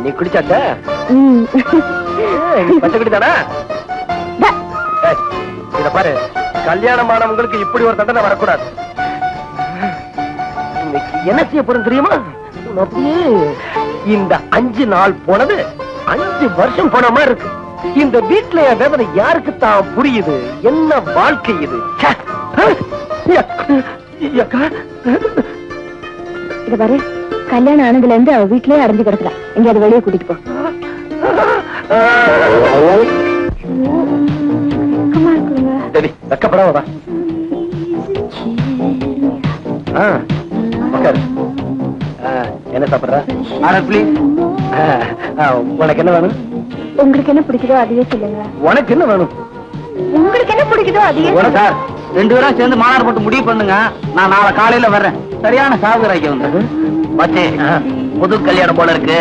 நீ குடிச்சாச்சா? பச்சை குடிதானா? இத பாரு, கல்யாணமானவங்களுக்கு இப்படி ஒரு தண்டனை வரக்கூடாது. இன்னைக்கு என்ன செய்ய போறோம் தெரியுமா? இந்த 5 நாள் போனது 5 வருஷம் போன மாதிரி இருக்கு. இந்த வீட்டுல என் வேதனை யாருக்கு தான் புரியுது? என்ன வாழ்க்கை இது? இத பாரு, கல்யாணம் ஆனதுல இருந்து அவ வீட்லயே அடைஞ்சு கிடக்குறா. எங்கயாவது வெளியே கூட்டிட்டு போ. சரி, வெக்கப்படாம வா. என்ன சாப்பிடுற? உனக்கு என்ன வேணும்? உங்களுக்கு என்ன பிடிக்குதோ அதையே சொல்லுங்க. உனக்கு என்ன வேணும்? உங்களுக்கு என்ன பிடிக்குதோ அதையே. சார், 2 பேரும் சேர்ந்து மாநாடு போட்டு முடிவு பண்ணுங்க. நான் நாளை காலையில வர்றேன். சரியான சாகுராய்க்கு வந்தது. மச்சே, புது கல்யாணம் போல இருக்கு.